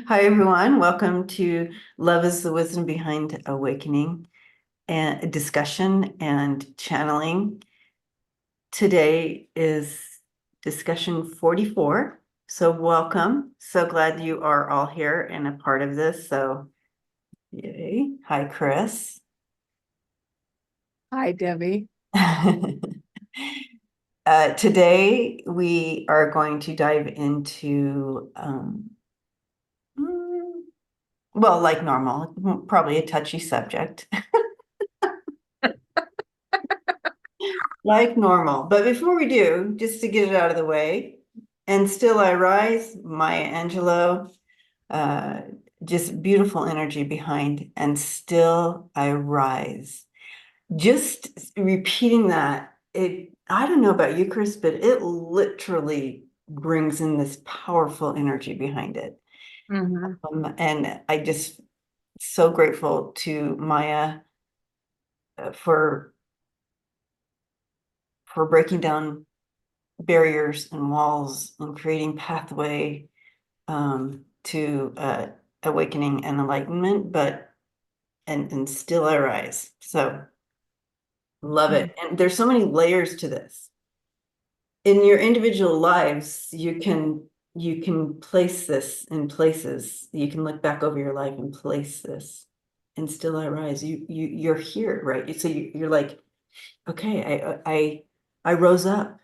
Hi, everyone. Welcome to Love is the Wisdom Behind Awakening and discussion and channeling. Today is discussion 44. So welcome. So glad you are all here and a part of this. So yay. Hi, Chrys. Hi, Debbie. Today we are going to dive into mm, well, like normal, probably a touchy subject. Like normal. But before we do, just to get it out of the way, and still I rise, Maya Angelou, uh, just beautiful energy behind, and still I rise. Just repeating that, I don't know about you, Chris, but it literally brings in this powerful energy behind it. Mm-hmm. And I just so grateful to Maya for breaking down barriers and walls and creating pathway to awakening and enlightenment, but and still I rise. So love it. And there's so many layers to this. In your individual lives, you can place this in places. You can look back over your life and place this. And still I rise. You're here, right? So you're like, okay, I rose up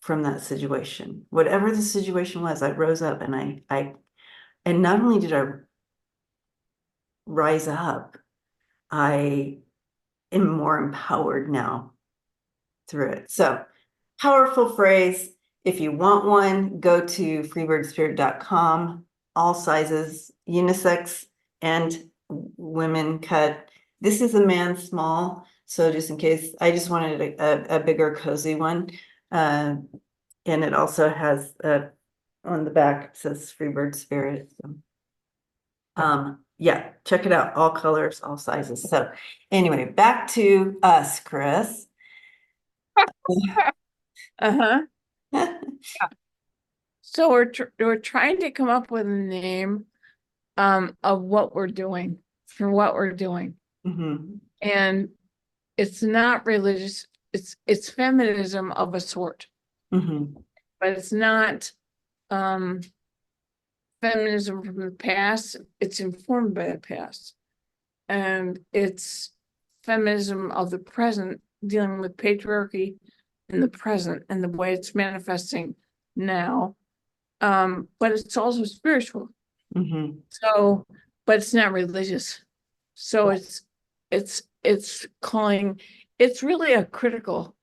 from that situation. Whatever the situation was, I rose up and and not only did I rise up, I am more empowered now through it. So, powerful phrase. If you want one, go to freebirdspirit.com, all sizes, unisex and women cut. This is a man small. So just in case, I just wanted a bigger, cozy one. Uh, and it also has on the back, it says Freebird Spirit. So, yeah, check it out. All colors, all sizes. So anyway, back to us, Chris. Uh-huh. So we're trying to come up with a name of what we're doing for what we're doing. Mhm. And it's not religious, it's feminism of a sort, Mhm. but it's not um feminism from the past, it's informed by the past. And it's feminism of the present, dealing with patriarchy in the present and the way it's manifesting now. But it's also spiritual. Mhm. So, but it's not religious. So it's calling, it's really a critical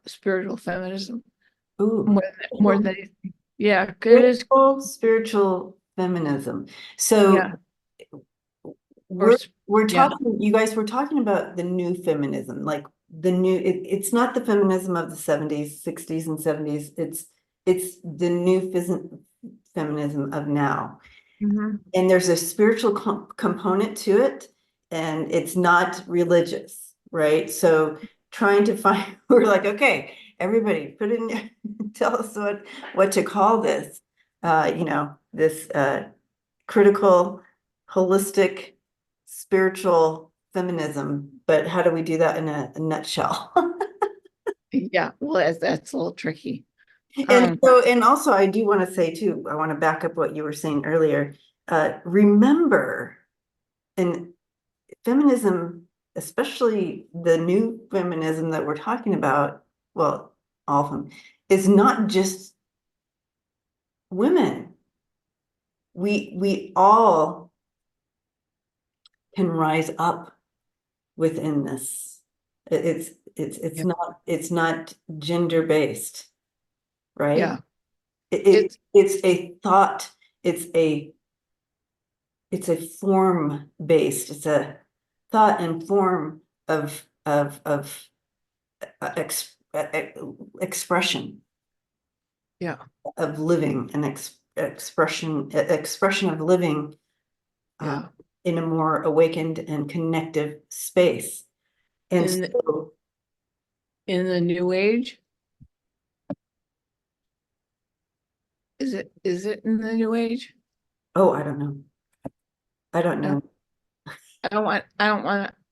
spiritual feminism Ooh. more than anything. Yeah, 'cause it is. Spiritual feminism. So Yeah, or we're yeah. talking, you guys were talking about the new feminism, like the new, it's not the feminism of the 70s, 60s, and 70s. It's the new feminism of now. Mhm. And there's a spiritual component to it, and it's not religious, right? So trying to find, we're like, okay, everybody put in, tell us what to call this, this critical, holistic, spiritual feminism. But how do we do that in a nutshell? Yeah, well, that's a little tricky. And Um, so, and also, I do want to say too, I want to back up what you were saying earlier. Remember, and feminism, especially the new feminism that we're talking about, well, all of them, is not just women. We all can rise up within this. It's yeah, not gender based, right? yeah. It's It's a thought. It's a it's a form based. It's a thought and form of expression yeah, of living and expression of living uh, yeah. in a more awakened and connective space. And In so, in the new age, is it in the new age? Oh, I don't know. I don't Uh, know. I don't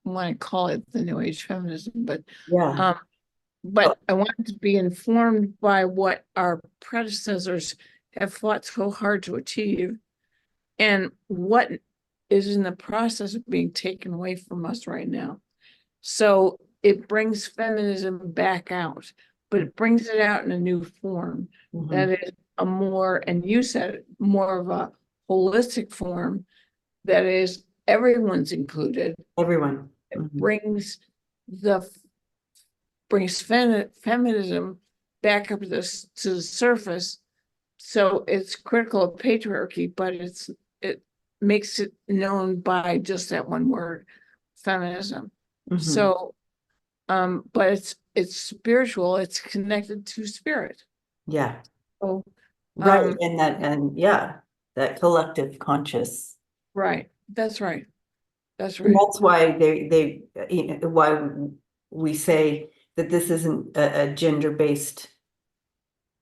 want to call it the New Age feminism, Yeah. um, Oh, but I want to be informed by what our predecessors have fought so hard to achieve and what is in the process of being taken away from us right now. So it brings feminism back out, but it brings it out in a new form mhm. that is a more, and you said it, more of a holistic form that is everyone's included. Everyone. It Mhm. the brings feminism back up to the surface. So it's critical of patriarchy, but it makes it known by just that one word, feminism. Mhm. So but it's spiritual, it's connected to spirit. Yeah. So Right. um And yeah, that collective conscious. right, that's right. That's And right. that's why why we say that this isn't a gender-based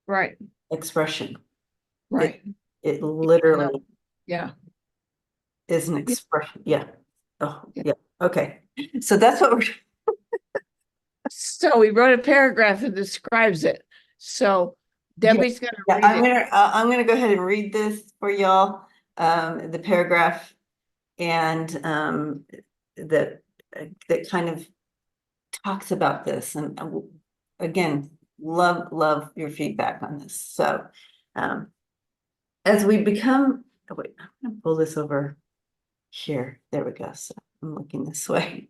Right, expression. It right. it Even though, literally yeah. is an Yeah, expression. Yeah. Oh, yeah. yeah. Okay. So that's what we're So we wrote a paragraph that describes it. So yeah. Debbie's gonna Yeah, read it. I'm gonna go ahead and read this for y'all, the paragraph and that that kind of talks about this and again, love your feedback on this. So um as we become, oh, wait, I'm gonna pull this over here. There we go. So I'm looking this way.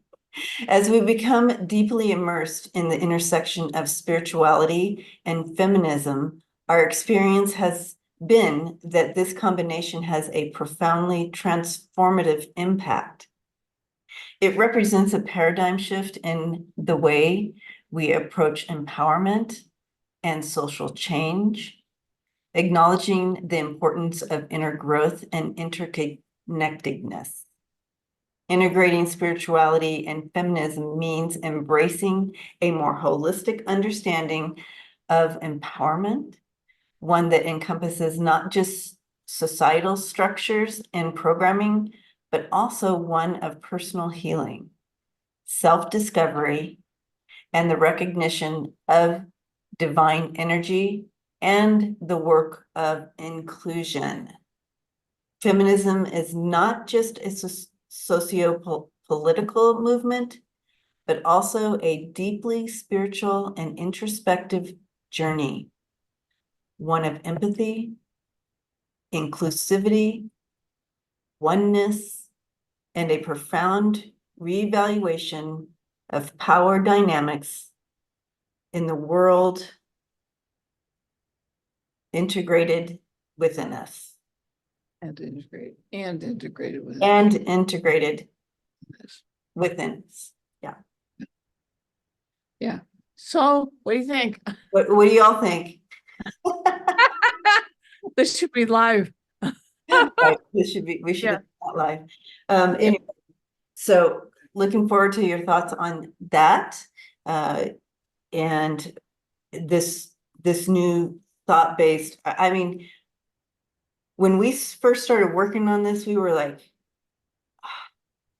As we become deeply immersed in the intersection of spirituality and feminism, our experience has been that this combination has a profoundly transformative impact. It represents a paradigm shift in the way we approach empowerment and social change, acknowledging the importance of inner growth and interconnectedness. Integrating spirituality and feminism means embracing a more holistic understanding of empowerment, one that encompasses not just societal structures and programming, but also one of personal healing, self-discovery, and the recognition of divine energy and the work of inclusion. Feminism is not just a socio-political movement, but also a deeply spiritual and introspective journey, one of empathy, inclusivity, oneness, and a profound reevaluation of power dynamics in the world integrated within us And integrated with and integrated this. within us. Yeah. Yeah. So what do you think? What do y'all think? This should be live. Right, we should Yeah. have that live. Yeah. Anyway, so looking forward to your thoughts on that. Uh, and this new thought-based, I mean, when we first started working on this, we were like,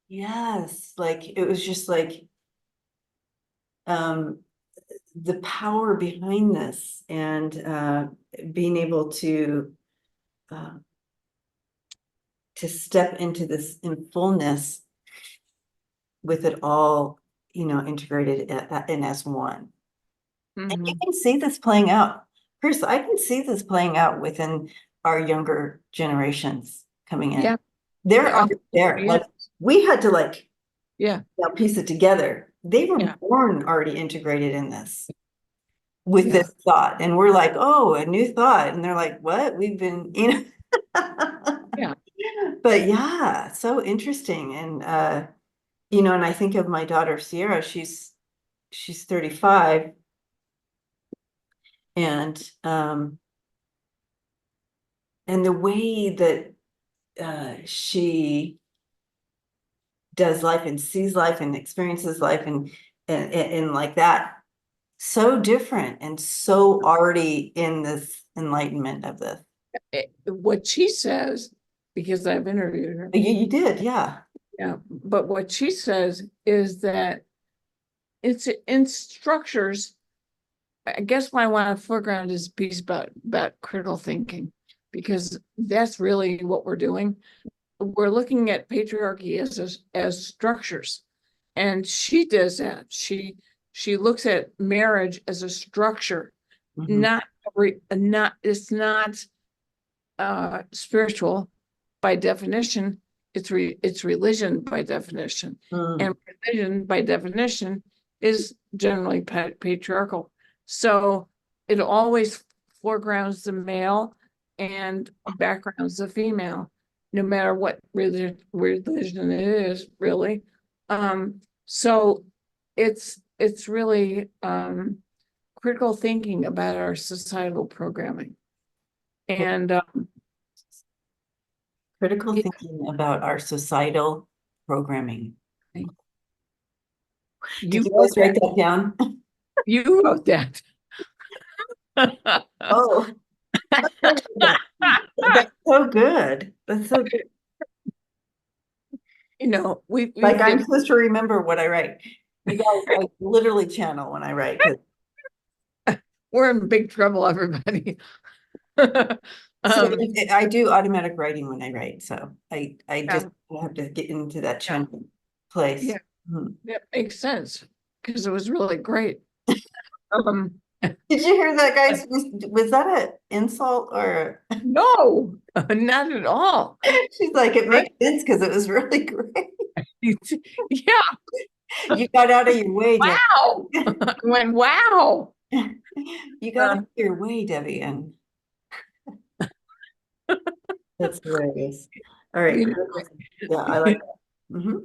yes, like it was just like um the power behind this and being able uh, to step into this in fullness with it all, integrated in as one. And you Mhm. can see this playing out. Chris, I can see this playing out within our younger generations coming in. Yeah. They're Yeah. already there. Yeah. Like we had to like Yeah. piece it together. They were Yeah. born already integrated in this with Yeah. this thought. And we're like, oh, a new thought. And they're like, what? We've been, Yeah. but yeah, so interesting. And and I think of my daughter Sierra, she's 35 and the way that she does life and sees life and experiences life and like that, so different and so already in this enlightenment of this. What she says because I've interviewed her. You did, yeah. Yeah, but what she says is that it's in structures. I guess what I want to foreground is a piece about critical thinking, because that's really what we're doing. We're looking at patriarchy as structures, and she does that. She looks at marriage as a structure, Mhm. not it's not spiritual by definition. It's religion by definition, Mm. and religion by definition is generally patriarchal. So it always foregrounds the male and backgrounds the female, no matter what religion it is, really. So it's really critical thinking about our societal programming. And Critical yeah, thinking about our societal programming. you Did you wrote guys write that. that down? You wrote that. Oh, that's so good. That's so good. You know, Like we've I'm been, supposed to remember what I write. You guys, I literally channel when I write because we're in big trouble, everybody. so Um, I do automatic writing when I write. So I just yeah, have to get into that yeah, channel place. yeah, Mhm. that makes sense because it was really great. Um, Did you hear that, guys? Was that an insult or no, not at all. she's like, it Right? makes sense because it was really great. Yeah, You got out of your way, Debbie. wow. I went, wow. You got out Uh, of your way, Debbie, and that's hilarious. All right, you critical. Yeah, I like know, that. Hmm.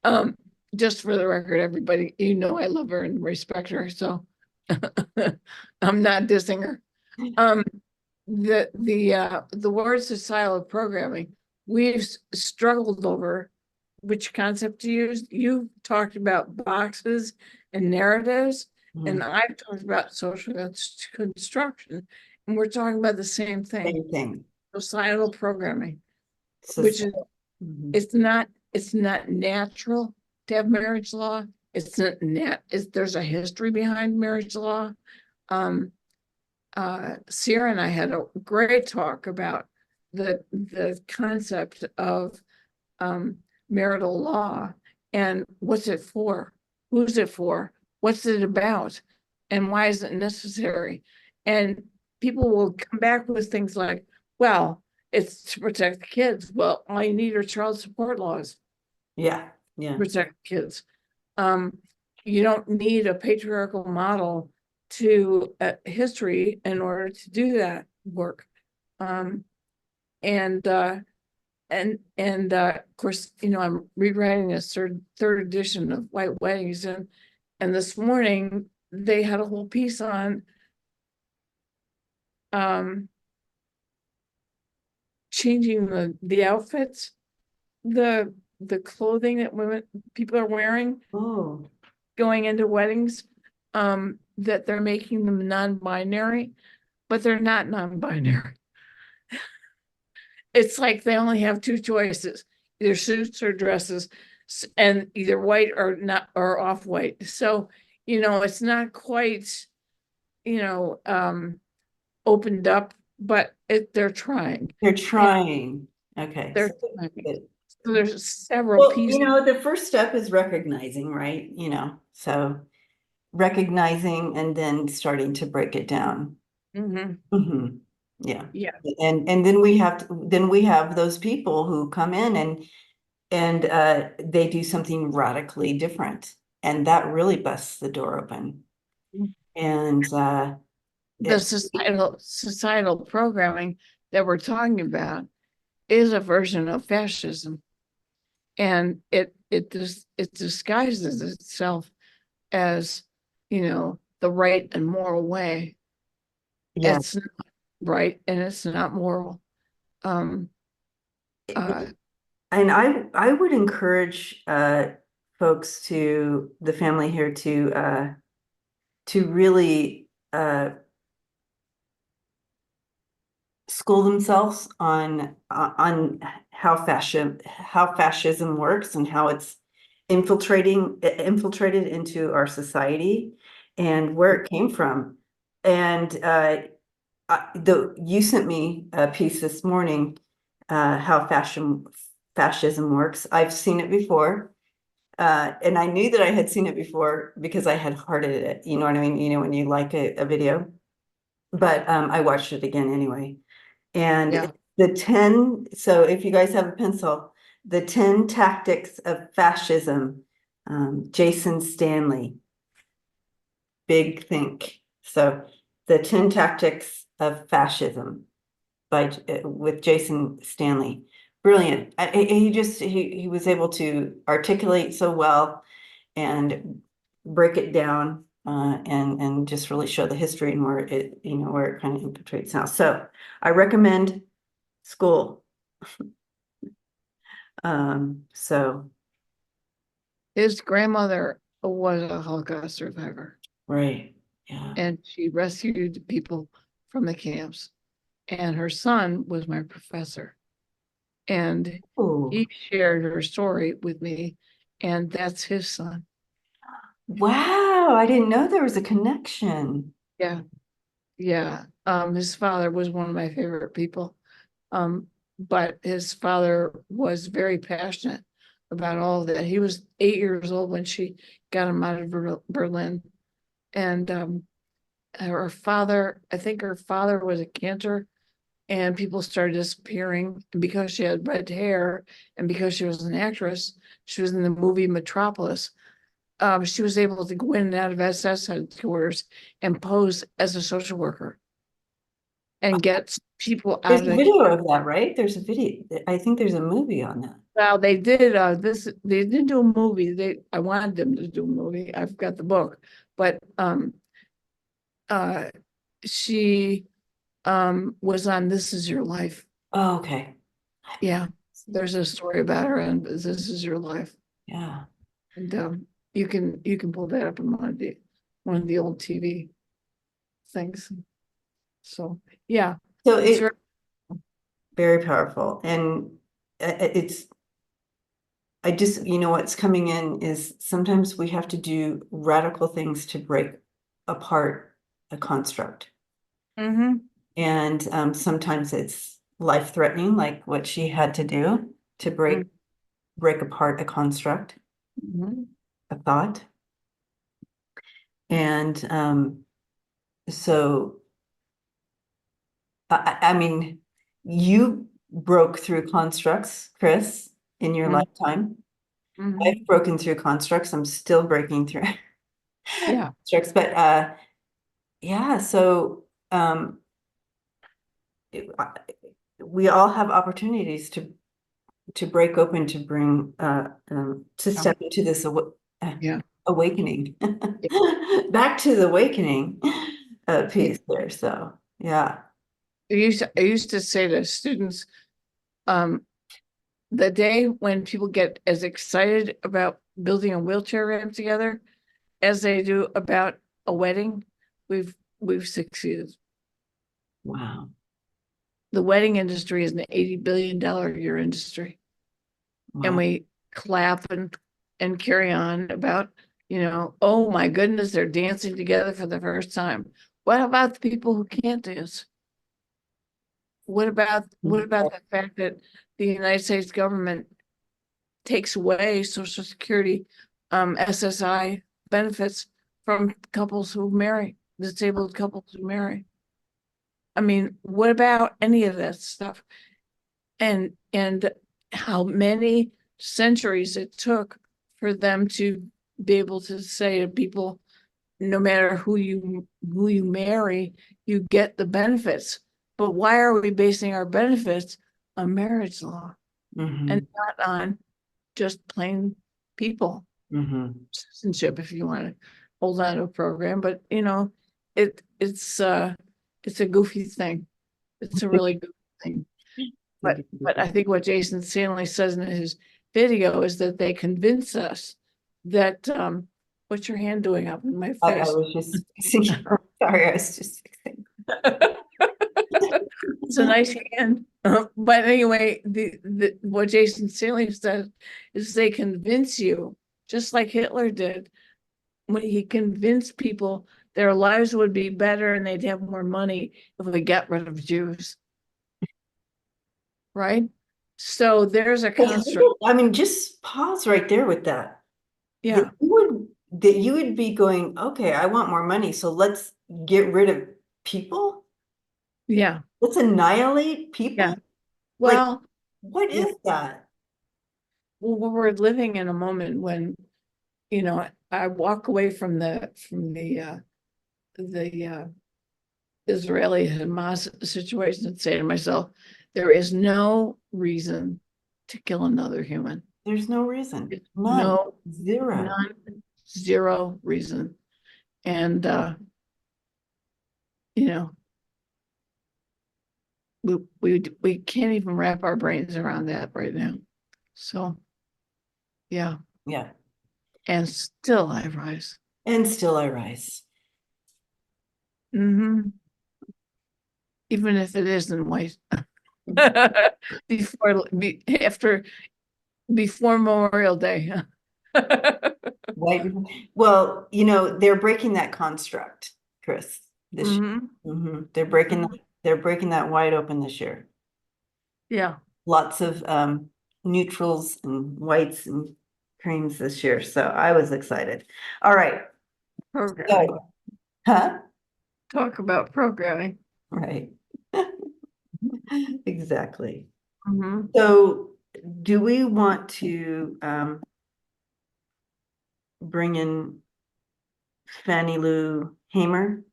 um, just for the record, everybody, you know, I love her and respect her, so I'm not dissing her. Um, the word societal programming, we've struggled over which concept to use. You talked about boxes and narratives, and I've talked about social construction, and we're talking about the same thing, Same thing. societal programming, which is Societal. Mhm. it's not natural to have marriage law. It's not there's a history behind marriage law. Um, Sierra and I had a great talk about the concept of marital law and what's it for, who's it for, what's it about, and why is it necessary? And people will come back with things like, well, it's to protect the kids. Well, all you need are child support laws Yeah, to yeah. protect kids. Um, you don't need a patriarchal model to history in order to do that work. Um, and of course, you know, I'm rewriting a third edition of White Weddings, and this morning they had a whole piece on um changing the outfits, the clothing that people are wearing Oh, going into weddings, that they're making them non-binary, but they're not non-binary. It's like they only have two choices, either suits or dresses, and either white or not or off-white. So, you know, it's not quite, you know, opened up, but they're trying. they're And trying. Okay. they're trying. Good. So there's several Well, pieces. the first step is recognizing, right? So recognizing and then starting to break it down. Mhm. Hmm. Yeah. Yeah. And then we have those people who come in and they do something radically different. And that really busts the door open. And The it, societal programming that we're talking about is a version of fascism, and it disguises itself as, you know, the right and moral way. yeah. It's not right and it's not moral. Um, uh, And I would encourage folks to the family here to really school themselves on how fascism works and how it's infiltrated into our society and where it came from. And you sent me a piece this morning, how fascism works. I've seen it before. And I knew that I had seen it before because I had hearted it. You know what I mean? You know, when you like a video, but I watched it again anyway. Yeah. And the 10, so if you guys have a pencil, the 10 tactics of fascism, Jason Stanley, big think. So the 10 tactics of fascism by with Jason Stanley. Brilliant. He was able to articulate so well and break it down, and just really show the history and where it, you know, where it kind of infiltrates now. So I recommend school. So His grandmother was a Holocaust survivor, right, yeah. and she rescued people from the camps. And her son was my professor, and Oh, he shared her story with me, and that's his son. wow! I didn't know there was a connection. Yeah, yeah. His father was one of my favorite people. But his father was very passionate about all of that. He was 8 years old when she got him out of Berlin. And her father, I think her father was a cantor, and people started disappearing. And because she had red hair and because she was an actress, she was in the movie Metropolis. She was able to go in and out of SS headquarters and pose as a social worker and get people There's out of a the. video of that, right? There's a video. I think there's a movie on that. Well, they did they didn't do a movie. I wanted them to do a movie. I've got the book, but uh she was on This Is Your Life. Oh, okay. Yeah. There's a story about her and This Is Your Life. Yeah. And you can pull that up in one of the old TV things. So yeah, So it's very. very powerful, and it's I just, you know, what's coming in is sometimes we have to do radical things to break apart a construct. Mhm. And sometimes it's life-threatening, like what she had to do to break apart a construct, Mhm. a thought. And so I mean, you broke through constructs, Chrys, in your Mhm. lifetime. I've Mhm. broken through constructs. I'm still breaking through Yeah. constructs, but yeah, so it- I- we all have opportunities to break open, to bring to Yeah. step into this Yeah. awakening, Yeah. back to the awakening Yeah. piece there. So yeah. I used to say to students, um, the day when people get as excited about building a wheelchair ramp together as they do about a wedding, we've succeeded. Wow. The wedding industry is an $80 billion a year industry, and Wow. we clap and carry on about, oh my goodness, they're dancing together for the first time. What about the people who can't dance? What about the fact that the United States government takes away Social Security, SSI benefits from couples who marry, disabled couples who marry? I mean, what about any of that stuff? And how many centuries it took for them to be able to say to people, no matter who you marry, you get the benefits. But why are we basing our benefits on marriage law and Hmm. not on just plain people? Hmm. Citizenship, if you want to hold on to a program, but it's a goofy thing. It's a really goofy thing. But I think what Jason Stanley says in his video is that they convince us that what's your hand doing up in my I face? was just fixing, sorry, I was just fixing. It's a nice hand. But anyway, the what Jason Staley says is they convince you, just like Hitler did, when he convinced people their lives would be better and they'd have more money if we got rid of Jews. Right? So there's a construct. I mean, just pause right there with that. Yeah, That you would be going, okay, I want more money, so let's get rid of people. yeah, Let's annihilate yeah. people. Like, Well, what yeah. is that? Well, we're living in a moment when, I walk away from the Israeli Hamas situation and say to myself, there is no reason to kill another human. There's no reason. None. No, Zero. none, zero reason. And you know, we can't even wrap our brains around that right now. So yeah, Yeah. and still I rise. And still I rise. Hmm. Even if it isn't white. After before Memorial Day. White. Well, they're breaking that construct, Chris, this year. Hmm. They're breaking that wide open this year. Yeah, Lots of neutrals and whites and creams this year. So I was excited. All right. programming. So, huh? Talk about programming. Right. Exactly. Hmm. So do we want to bring in Fannie Lou Hamer?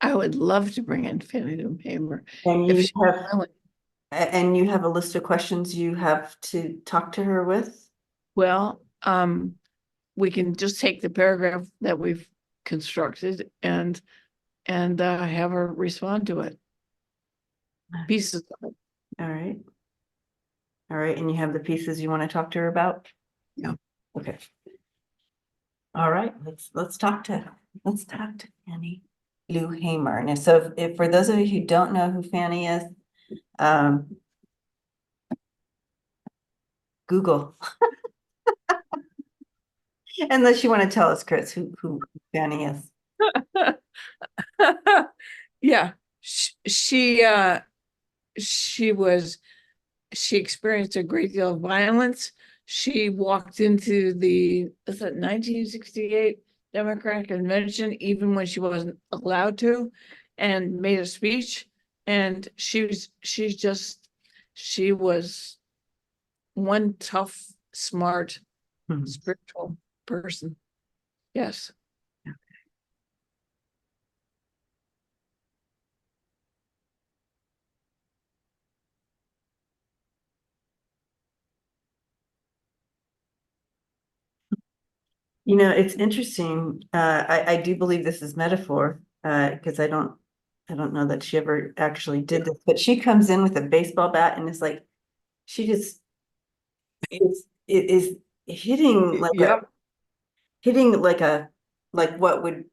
I would love to bring in Fanny Hamer And if you she's have willing. and you have a list of questions you have to talk to her with? Well, we can just take the paragraph that we've constructed and have her respond to it. Pieces of it. All right. All right. And you have the pieces you want to talk to her about? Yeah. Okay. All right. Let's talk to Fannie Lou Hamer. And if for those of you who don't know who Fannie is, um, Google. Unless you want to tell us, Chris, who Fannie is. Yeah. She was she experienced a great deal of violence. She walked into the 1968 Democratic Convention even when she wasn't allowed to, and made a speech. And she was one tough, smart, Hmm. spiritual person. Yes. It's interesting. I do believe this is metaphor, because I don't know that she ever actually did this, but she comes in with a baseball bat and it's like she just it is hitting like a Yep. hitting like what would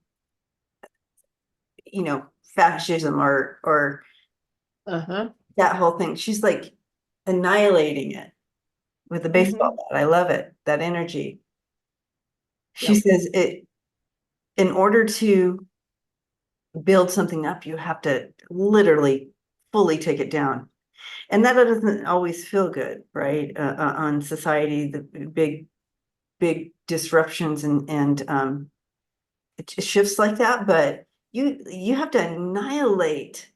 fascism or Uh-huh. that whole thing. She's like annihilating it with a baseball Hmm. bat. I love it, that energy. She Yep. says in order to build something up, you have to literally fully take it down. And that doesn't always feel good, right? On society, the big disruptions and shifts like that. But you have to annihilate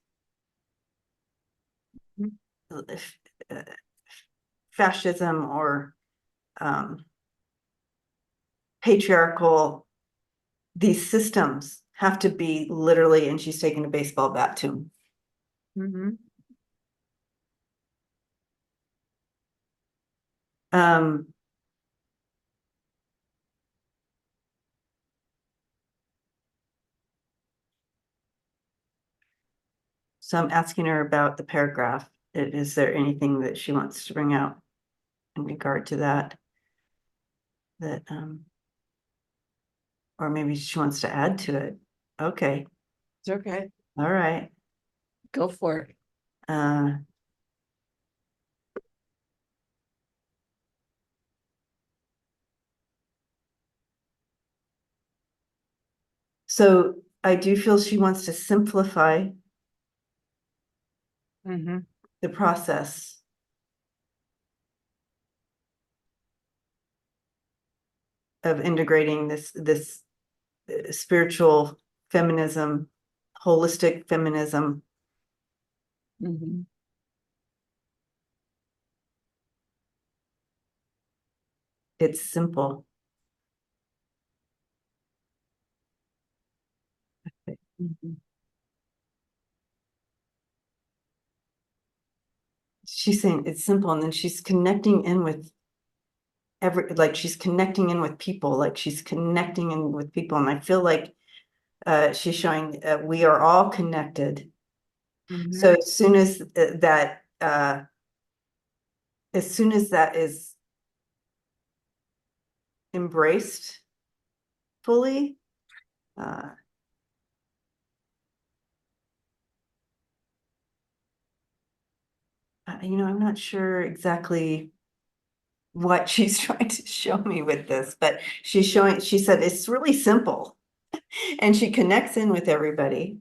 uh, fascism or um, patriarchal. These systems have to be literally, and she's taking a baseball bat to him. Hmm. Um, so I'm asking her about the paragraph. Is there anything that she wants to bring out in regard to that or maybe she wants to add to it? Okay. It's okay. All right. Go for it. Uh, so I do feel she wants to simplify Mhm. the process of integrating this spiritual feminism, holistic feminism. Mhm. It's simple. Mhm. She's saying it's simple, and then she's connecting in with like she's connecting in with people, like she's connecting in with people. And I feel like she's showing we are all connected. So Mhm. as soon as that is embraced fully, uh, I'm not sure exactly what she's trying to show me with this, but she said it's really simple, and she connects in with everybody.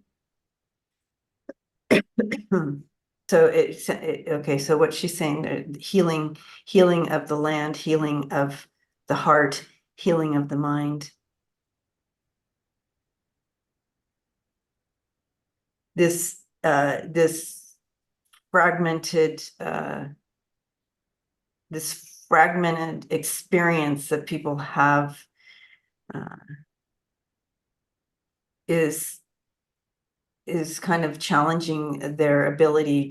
So okay, so what she's saying, healing of the land, healing of the heart, healing of the mind. This fragmented, this fragmented experience that people have uh, is kind of challenging their ability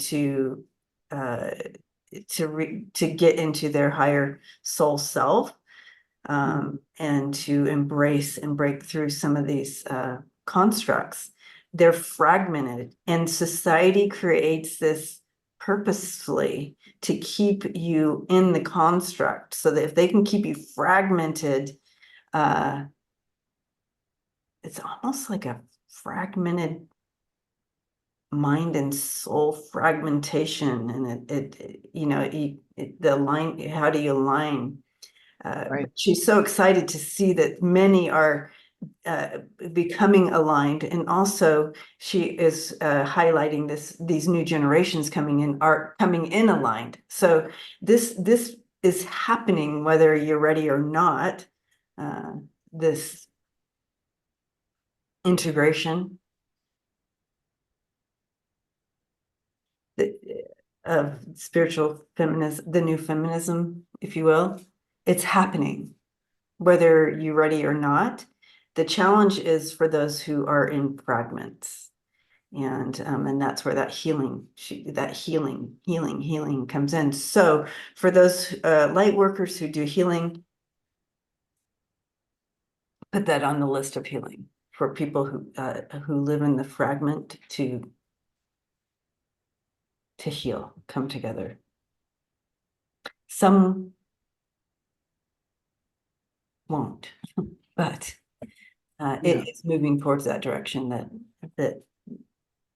uh, to get into their higher soul self, and to embrace and break through some of these constructs. They're fragmented, and society creates this purposefully to keep you in the construct, so that if they can keep you fragmented, uh, it's almost like a fragmented mind and soul fragmentation. And the line, how do you align? Right. She's so excited to see that many are uh, becoming aligned, and also she is highlighting these new generations coming in are coming in aligned. So this is happening whether you're ready or not. Uh, this integration of spiritual feminism, the new feminism, if you will, it's happening whether you're ready or not. The challenge is for those who are in fragments. And that's where that healing comes in. So for those light workers who do healing, put that on the list of healing. For people who live in the fragment, to heal, come together. Some won't, but Yeah. it is moving towards that direction, that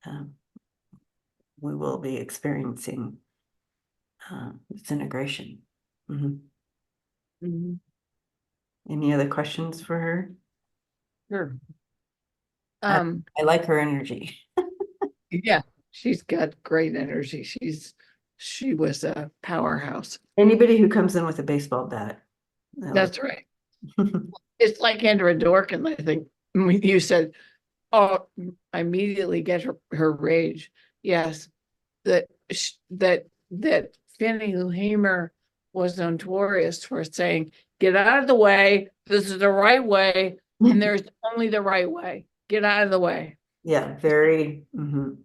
um, we will be experiencing this integration. Mhm. Mhm. Any other questions for her? Sure. I, Um, I like her energy. yeah, she's got great energy. She was a powerhouse. Anybody who comes in with a baseball bat, I like. That's right. It's like Andrea Dorkin, I think. When you said, "Oh, I immediately get her rage." Yes, that Fannie Lou Hamer was notorious for saying, "Get out of the way. This is the right way, and there's only the right way. Get out of the way." Yeah, very. Mhm.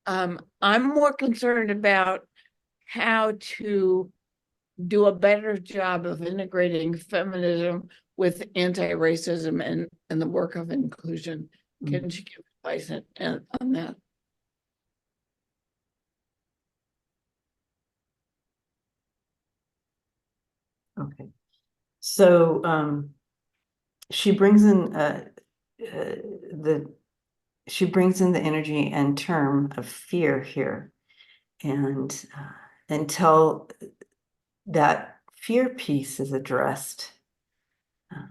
I'm more concerned about how to do a better job of integrating feminism with anti-racism and the work of inclusion. Can you give advice on that? Okay. So she brings in the she brings in the energy and term of fear here. And until that fear piece is addressed, uh,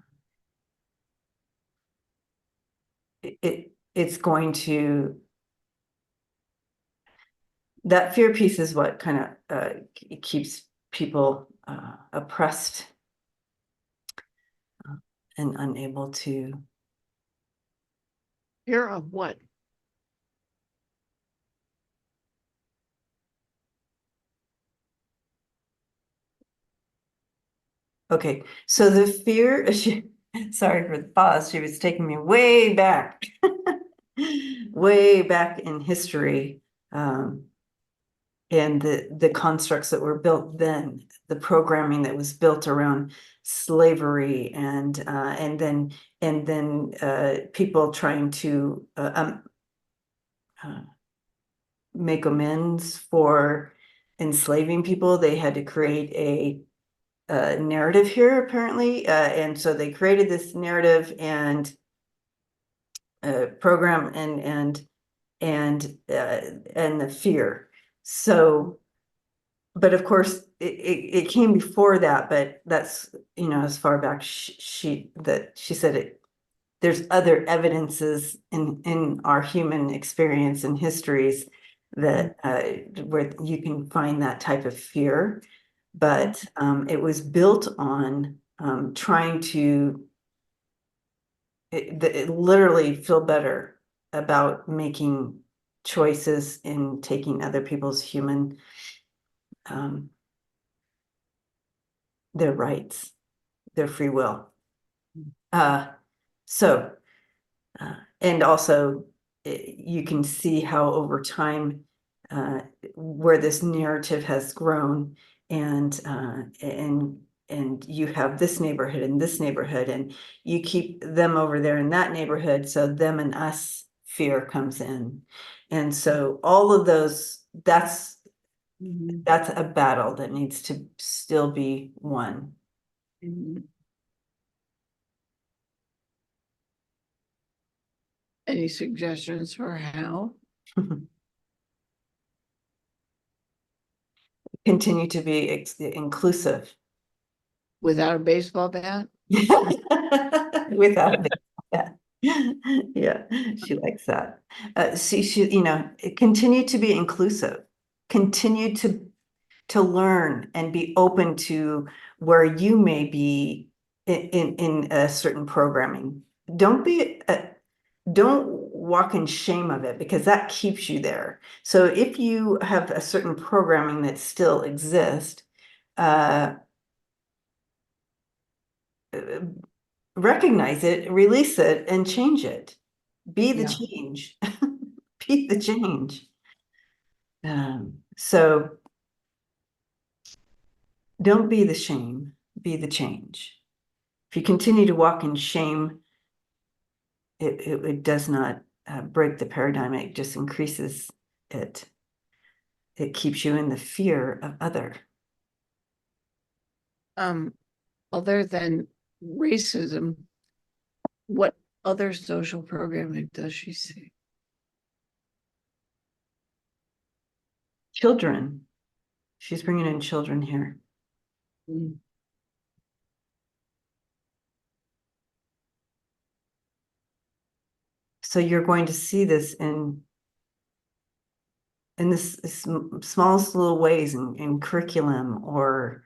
it's going to, that fear piece is what kind of keeps people oppressed and unable to. Fear of what? Okay, so the fear, sorry for the pause, she was taking me way back, way back in history. And the constructs that were built then, the programming that was built around slavery, and then people trying to make amends for enslaving people. They had to create a narrative here, apparently, and so they created this narrative and program and the fear. So, but of course, it came before that, but that's, as far back she said it, there's other evidences in our human experience and histories that where you can find that type of fear. But it was built on trying to literally feel better about making choices and taking other people's human their rights, their free will. So and also you can see how over time where this narrative has grown, and you have this neighborhood and this neighborhood, and you keep them over there in that neighborhood, so them and us fear comes in. And so all of those, that's a battle that needs to still be won. Any suggestions for how? Continue to be inclusive. Without a baseball bat? Without a big, yeah. Yeah, she likes that. See, continue to be inclusive, continue to learn and be open to where you may be in a certain programming. Don't walk in shame of it, because that keeps you there. So if you have a certain programming that still exists, uh, recognize it, release it, and change it. Be the Yeah. change. Be the change. So don't be the shame, be the change. If you continue to walk in shame, it does not break the paradigm, it just increases it. It keeps you in the fear of other. Other than racism, what other social programming does she see? Children. She's bringing in children here. Mm. So you're going to see this in this smallest little ways, in curriculum, or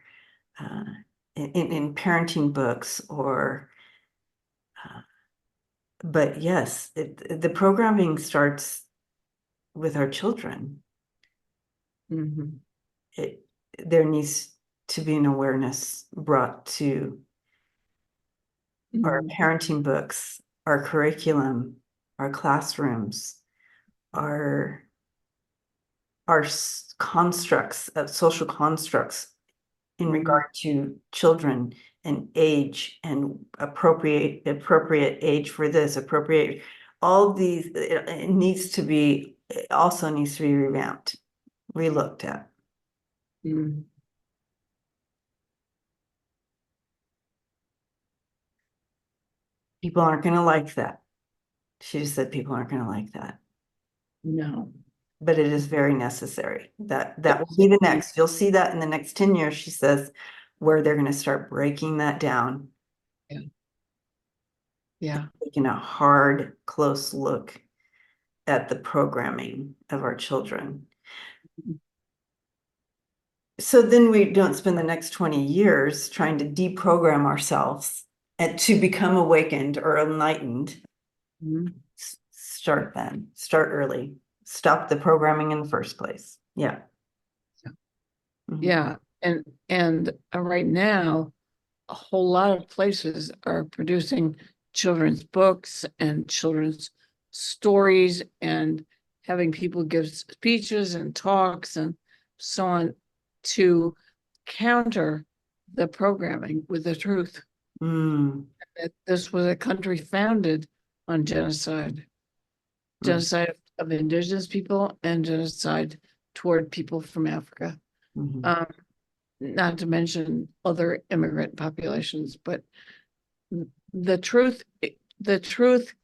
in parenting books, or but yes, the programming starts with our children. Mhm. There needs to be an awareness brought to our Mhm. parenting books, our curriculum, our classrooms, our constructs of social constructs in regard to children and age, and appropriate age for this, appropriate, all these, it needs to be, it also needs to be revamped, relooked at. Mhm. People aren't going to like that. She just said people aren't going to like that. No. but it is very necessary. That will be the next. You'll see that in the next 10 years, she says, where they're going to start breaking that down. Yeah. Yeah. Taking a hard, close look at the programming of our children. So then we don't spend the next 20 years trying to deprogram ourselves and to become awakened or enlightened. Mhm. Start then, start early, stop the programming in the first place. Yeah. Mhm. Yeah. And right now, a whole lot of places are producing children's books and children's stories and having people give speeches and talks and so on to counter the programming with the truth Mm, that this was a country founded on genocide, mm, genocide of indigenous people and genocide toward people from Africa. mhm. Um, not to mention other immigrant populations, but the truth, the truth,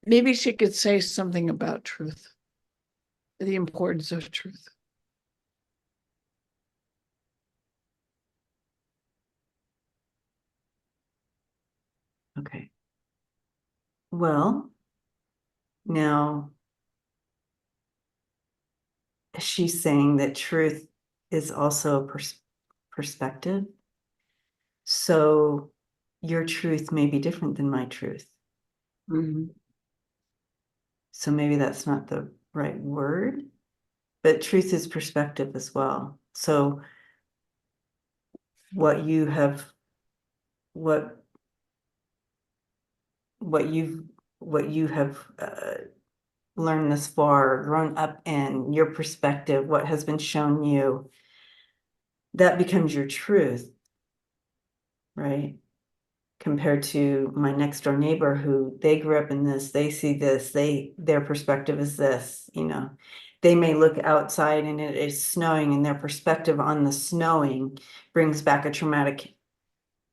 maybe she could say something about truth, the importance of truth. Okay. Well, now she's saying that truth is also a perspective. So your truth may be different than my truth. Mhm. So maybe that's not the right word, but truth is perspective as well. So what you have, what what you've what you have learned thus far, grown up in, your perspective, what has been shown you, that becomes your truth, right? Compared to my next door neighbor who they grew up in this, they see this, their perspective is this, you know. They may look outside and it is snowing, and their perspective on the snowing brings back a traumatic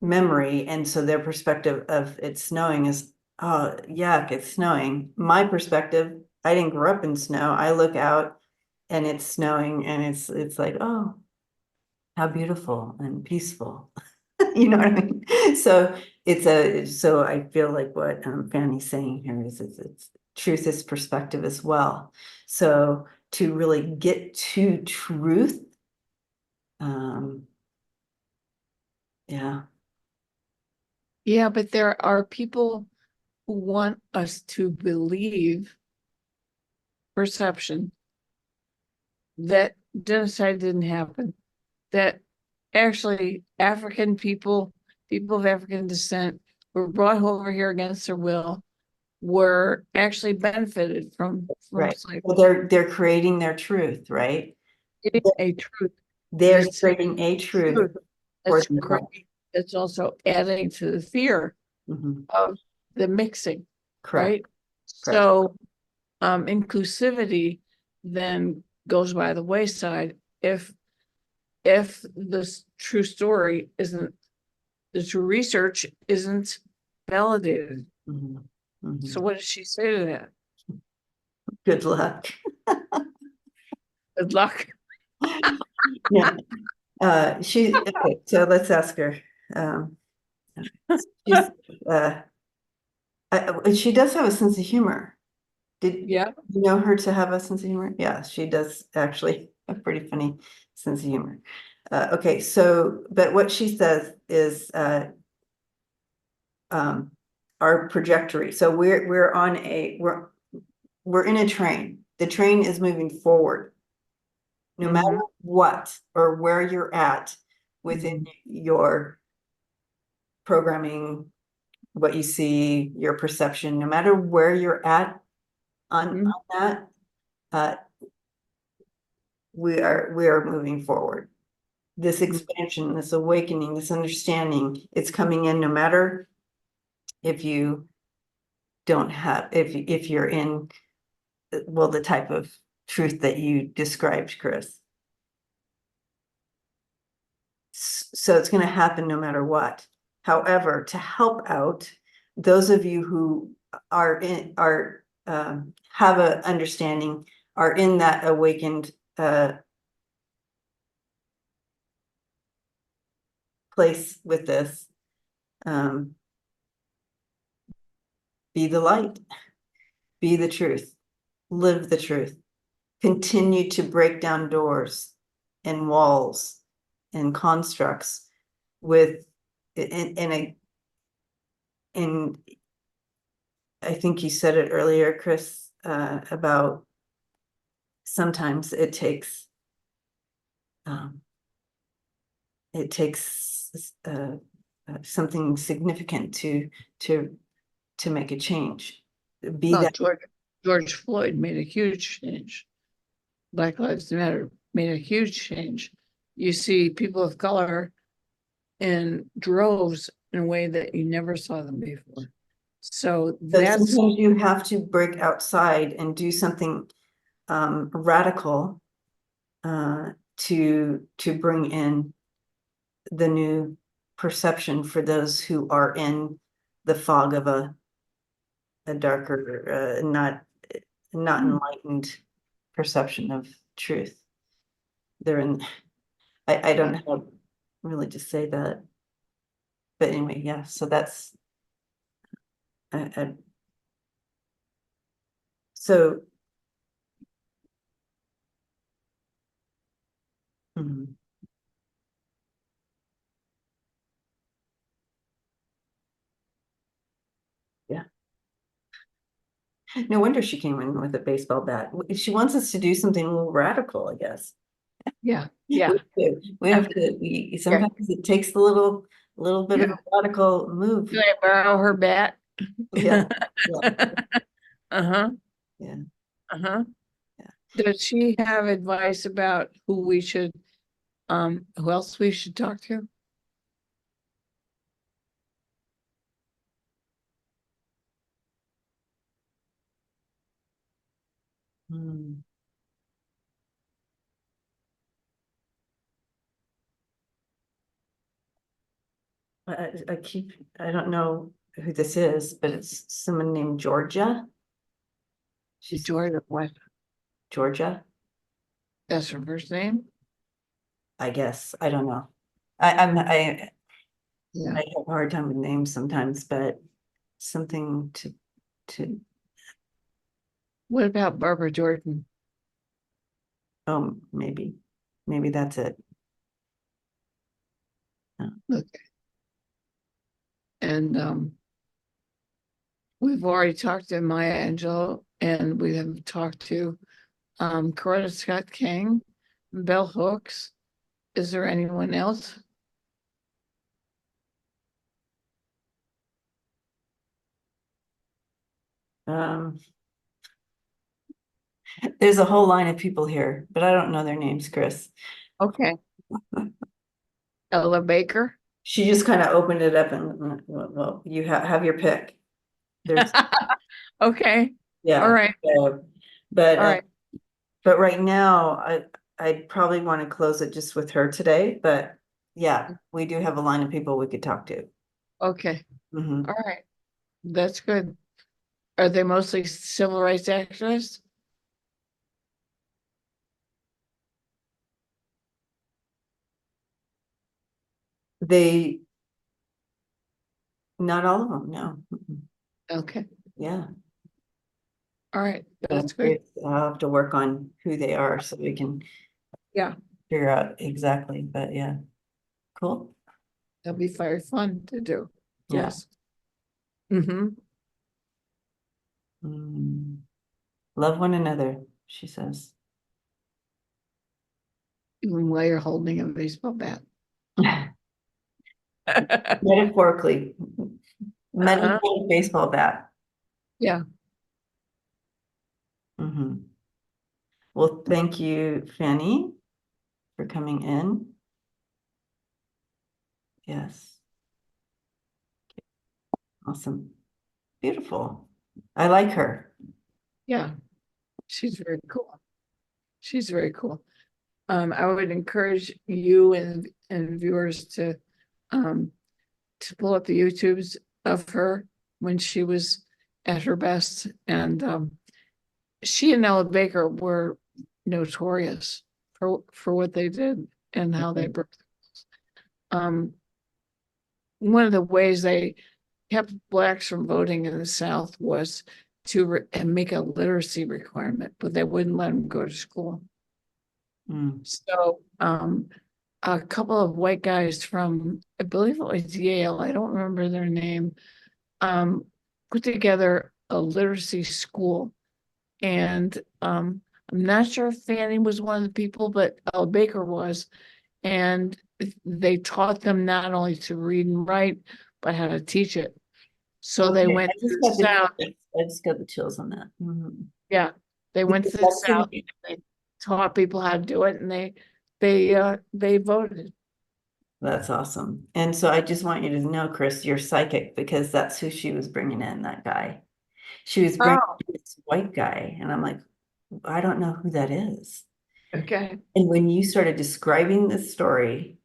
memory. And so their perspective of it snowing is, oh, yuck, it's snowing. My perspective, I didn't grow up in snow. I look out and it's snowing and it's like, oh, how beautiful and peaceful. You know what I mean? So so I feel like what Fanny's saying here is it's truth is perspective as well. So to really get to truth, um, yeah. Yeah, but there are people who want us to believe perception that genocide didn't happen, that actually African people, people of African descent, were brought over here against their will, were actually benefited from Right. slavery. Well, they're creating their truth, right? Getting a truth, but They're it's creating a truth truth for that's themselves. great. It's also adding to the fear Mhm. of the mixing, Correct, right? correct. So inclusivity then goes by the wayside if this true story isn't, the true research isn't validated. Mhm. So Mhm. what does she say to that? Good luck. Good luck. Yeah. Okay, so let's ask her. Um, she's, uh, she does have a sense of humor. Did Yeah. you know her to have a sense of humor? Yeah, she does actually a pretty funny sense of humor. Okay, so, but what she says is, um, our trajectory. So we're in a train. The train is moving forward. No matter Mhm. what or where you're at within Mhm. your programming, what you see, your perception, no matter where you're at Mhm. on that, uh, we are moving forward. This expansion, this awakening, this understanding, it's coming in no matter if you don't have, if you're in, well, the type of truth that you described, Chrys. So it's going to happen no matter what. However, to help out those of you who have an understanding are in that awakened place with this, be the light, be the truth, live the truth, continue to break down doors and walls and constructs with in I think you said it earlier, Chrys, about sometimes it takes something significant to make a change. Be Well, that George Floyd made a huge change. Black Lives Matter made a huge change. You see people of color in droves in a way that you never saw them before. So but that's sometimes you have to break outside and do something radical to bring in the new perception for those who are in the fog of a darker, not enlightened perception of truth. They're in, I don't know how really to say that. But anyway, yeah, so that's so mhm. Yeah. No wonder she came in with a baseball bat. She wants us to do something a little radical, I guess. yeah. We have to, Yeah. sometimes it takes a little bit of Yeah. a radical move. Can I borrow her bat? Yeah, yeah, Uh-huh. yeah, Uh-huh. yeah. Does she have advice about who else we should talk to? Hmm. I don't know who this is, but it's someone named Georgia. She's Georgia, what? Georgia, That's her first name? I guess. I don't know. I Yeah. have a hard time with names sometimes, but something to What about Barbara Jordan? maybe that's it. Okay. And we've already talked to Maya Angelou, and we have talked to Coretta Scott King, Bell Hooks. Is there anyone else? Um, there's a whole line of people here, but I don't know their names, Chrys. Okay. Ella Baker. She just kind of opened it up and well, you have your pick. There's Okay. All yeah. right. But All right. but right now I'd probably want to close it just with her today. But yeah, we do have a line of people we could talk to. Okay. Mhm. All right. That's good. Are they mostly civil rights activists? They not all of them, no. Mm-mm. Okay. Yeah. All right. But I'm That's good. curious, I'll have to work on who they are so we can Yeah. figure out exactly. But yeah, cool. That'll be very fun to do. Yeah. Yes. Mm-hmm. Mm. Love one another, she says. Even while you're holding a baseball bat. Metaphorically, Uh-huh. metaphorical baseball bat. Yeah. Mhm. Well, thank you, Fanny, for coming in. Yes, awesome. Beautiful. I like her. Yeah. She's very cool. She's very cool. I would encourage you and viewers um to pull up the YouTubes of her when she was at her best, and she and Ella Baker were notorious for what they did and how they broke. Um, one of the ways they kept blacks from voting in the South was to make a literacy requirement, but they wouldn't let them go to school. Mm. So, a couple of white guys from, I believe it was Yale, I don't remember their name, put together a literacy school. And I'm not sure if Fanny was one of the people, but Ella Baker was. And they taught them not only to read and write, but how to teach it. So they Okay, went to the South. I just got the chills on that. Mhm. Yeah, they went to Because the that's South. who, They taught people how to do it, and they voted. that's awesome. And so I just want you to know, Chris, you're psychic because that's who she was bringing in, that guy. She was bringing Oh, in this white guy, and I'm like, I don't know who that is. okay. And when you started describing this story,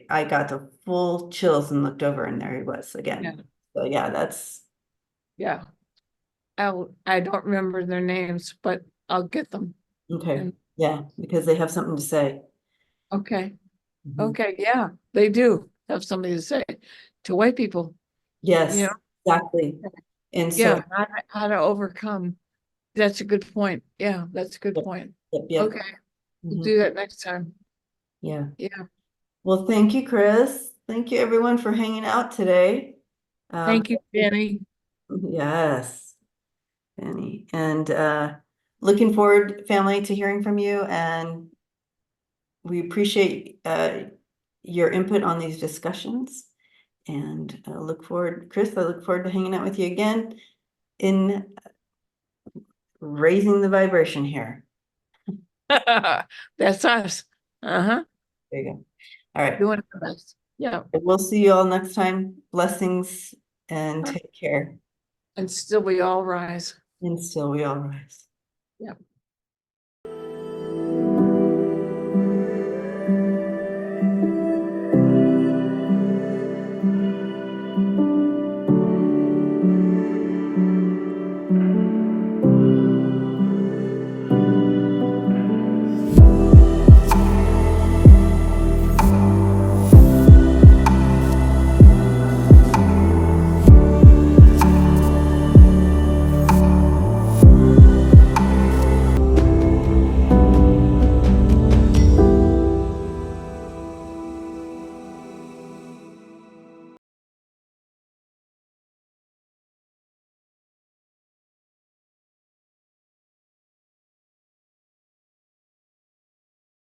I got the full chills and looked over, and there he was Yeah, again. So yeah, that's yeah. I don't remember their names, but I'll get them. okay. And Yeah, because they have something to say. okay, Mhm. okay, yeah, they do have something to say to white people, you Yes, know? exactly. And so, Yeah, how to overcome. That's a good point. Yeah, that's a good yep, point. yep. Okay, we'll Mhm. do that next time. Yeah. Yeah, Well, thank you, Chris. Thank you, everyone, for hanging out today. Um, thank you, Fanny. yes, Fanny. And looking forward, family, to hearing from you. And we appreciate your input on these discussions. And look forward, Chris, I look forward to hanging out with you again in raising the vibration here. That's us. Uh-huh. There you go. All right. Doing our best. Yeah, We'll see you all next time. Blessings and take care. and still we all rise. And still we all rise. Yeah.